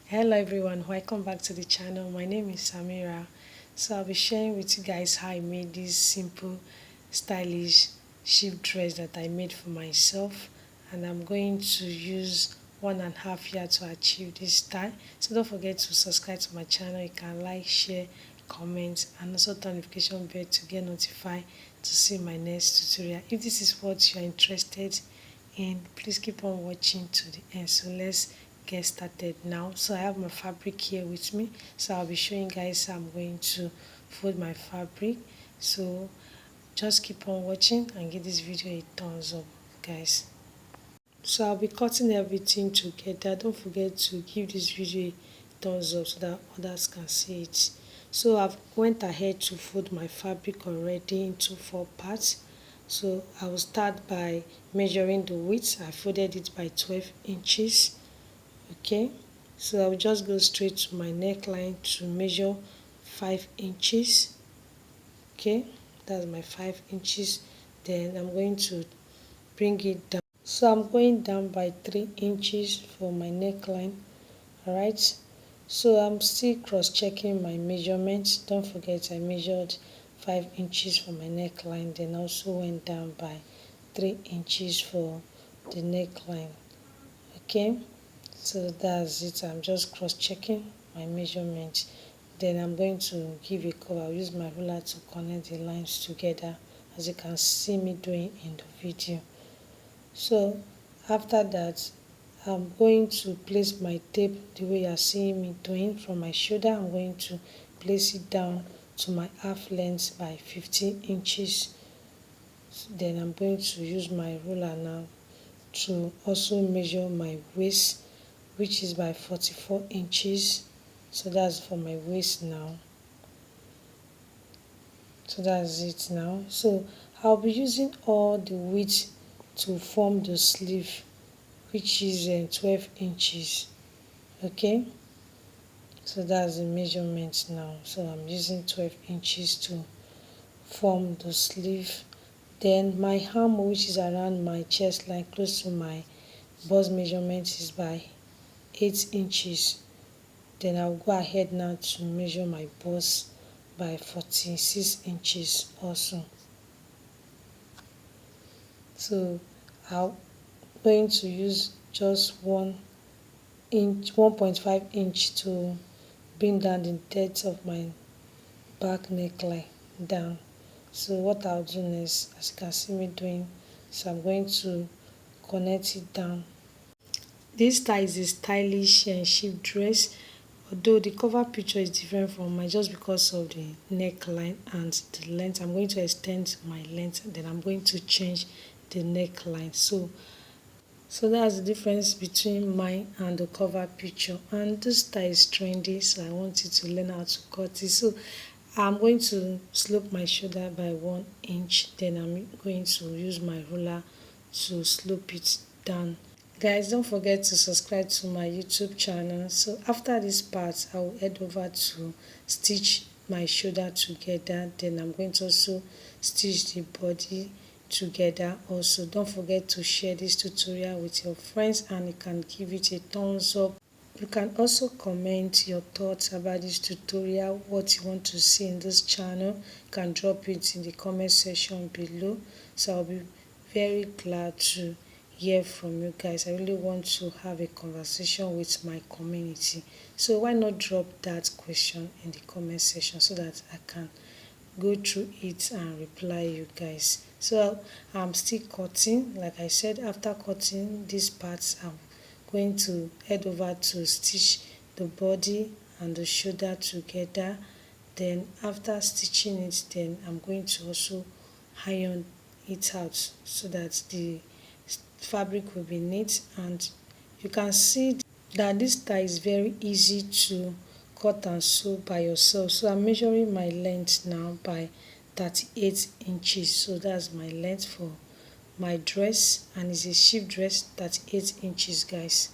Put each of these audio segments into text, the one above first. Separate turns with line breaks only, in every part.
Hello everyone, welcome back to the channel. My name is Samira. So I'll be sharing with you guys how I made this simple stylish sheep dress that I made for myself, and I'm going to use 1.5 year to achieve this style. So don't forget to subscribe to my channel. You can like, share, comment, and also turn notification bell to get notified to see my next tutorial. If this is what you are interested in, please keep on watching to the end. So let's get started now. So I have my fabric here with me, so I'll be showing guys how I'm going to fold my fabric. So just keep on watching and give this video a thumbs up, guys. So I'll be cutting everything together. Don't forget to give this video a thumbs up so that others can see it. So I've went ahead to fold my fabric already into 4 parts. So I will start by measuring the width. I folded it by 12 inches. Okay, so I will just go straight to my neckline to measure 5 inches. Okay, that's my 5 inches. Then I'm going to bring it down. So I'm going down by 3 inches for my neckline. Alright, so I'm still cross-checking my measurements. Don't forget I measured 5 inches for my neckline, then also went down by 3 inches for the neckline. Okay, so that's it. I'm just cross-checking my measurements. Then I'm going to give a curve. I'll use my ruler to connect the lines together, as you can see me doing in the video. So after that, I'm going to place my tape the way you are seeing me doing. From my shoulder, I'm going to place it down to my half length by 15 inches. Then I'm going to use my ruler now to also measure my waist, which is by 44 inches. So that's for my waist now. So that's it now. So I'll be using all the width to form the sleeve, which is 12 inches. Okay, so that's the measurement now. So I'm using 12 inches to form the sleeve. Then my arm, which is around my chest line close to my bust measurement, is by 8 inches. Then I'll go ahead now to measure my bust by 46 inches also. So I'm going to use just 1.5 inch to bring down the depth of my back neckline down. So what I'll do next, as you can see me doing, so I'm going to connect it down. This style is a stylish and sheep dress, although the cover picture is different from mine just because of the neckline and the length. I'm going to extend my length, and then I'm going to change the neckline. So that's the difference between mine and the cover picture. And this style is trendy, so I want you to learn how to cut it. So I'm going to slope my shoulder by 1 inch. Then I'm going to use my ruler to slope it down. Guys, don't forget to subscribe to my YouTube channel. So after this part, I will head over to stitch my shoulder together. Then I'm going to also stitch the body together. Also, don't forget to share this tutorial with your friends, and you can give it a thumbs up. You can also comment your thoughts about this tutorial, what you want to see in this channel. You can drop it in the comment section below. So I'll be very glad to hear from you guys. I really want to have a conversation with my community. So why not drop that question in the comment section so that I can go through it and reply you guys. So I'm still cutting. Like I said, after cutting these parts, I'm going to head over to stitch the body and the shoulder together. Then after stitching it, then I'm going to also iron it out so that the fabric will be neat. And you can see that this style is very easy to cut and sew by yourself. So I'm measuring my length now by 38 inches. So that's my length for my dress, and it's a sheep dress, 38 inches, guys.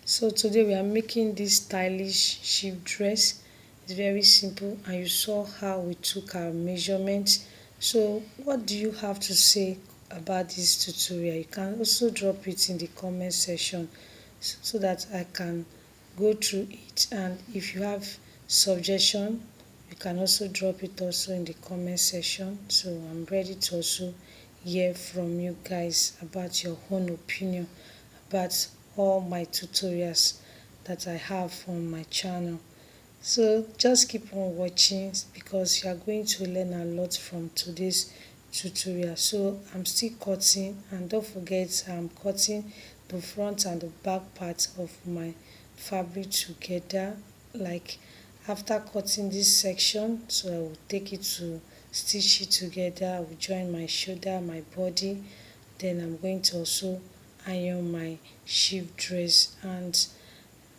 So today we are making this stylish sheep dress. It's very simple, and you saw how we took our measurements. So what do you have to say about this tutorial? You can also drop it in the comment section so that I can go through it, and if you have suggestion you can also drop it also in the comment section. So I'm ready to also hear from you guys about your own opinion about all my tutorials that I have on my channel. So just keep on watching because you are going to learn a lot from today's tutorial. So I'm still cutting, and don't forget I'm cutting the front and the back part of my fabric together. Like after cutting this section, so I will take it to stitch it together. I will join my shoulder, my body, then I'm going to also iron my shift dress. And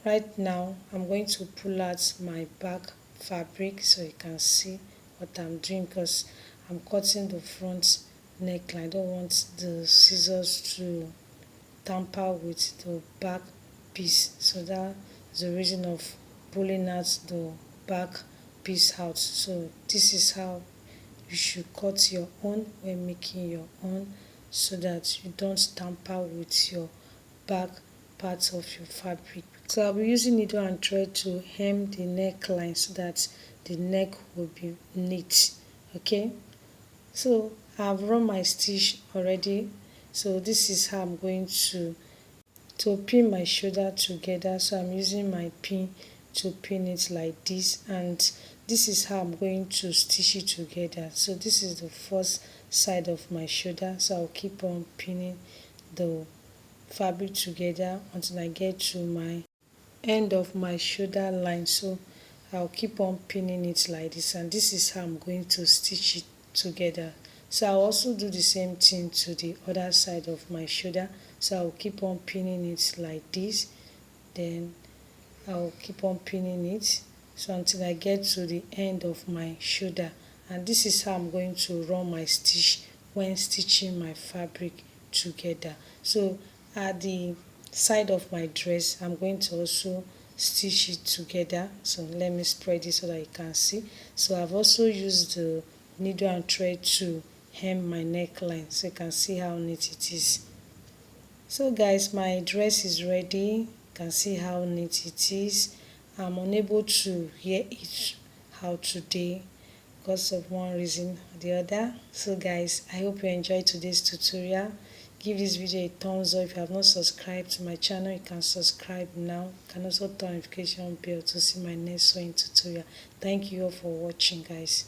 right now I'm going to pull out my back fabric so you can see what I'm doing, because I'm cutting the front neckline. I don't want the scissors to tamper with the back piece, so that's the reason of pulling out the back piece out. So this is how you should cut your own when making your own, so that you don't tamper with your back parts of your fabric. So I'll be using needle and thread to hem the neckline so that the neck will be neat. Okay, so I've run my stitch already. So this is how I'm going to pin my shoulder together. So I'm using my pin to pin it like this, and this is how I'm going to stitch it together. So this is the first side of my shoulder, so I'll keep on pinning the fabric together until I get to my end of my shoulder line. So I'll keep on pinning it like this, and this is how I'm going to stitch it together. So I'll also do the same thing to the other side of my shoulder. So I'll keep on pinning it like this, then I'll keep on pinning it so until I get to the end of my shoulder. And this is how I'm going to run my stitch when stitching my fabric together. So at the side of my dress I'm going to also stitch it together. So let me spread it so that you can see. So I've also used the needle and thread to hem my neckline so you can see how neat it is. So guys, my dress is ready. You can see how neat it is. I'm unable to wear it out today because of one reason or the other. So guys, I hope you enjoyed today's tutorial. Give this video a thumbs up. If you have not subscribed to my channel, you can subscribe now. You can also turn notification bell to see my next sewing tutorial. Thank you all for watching, guys.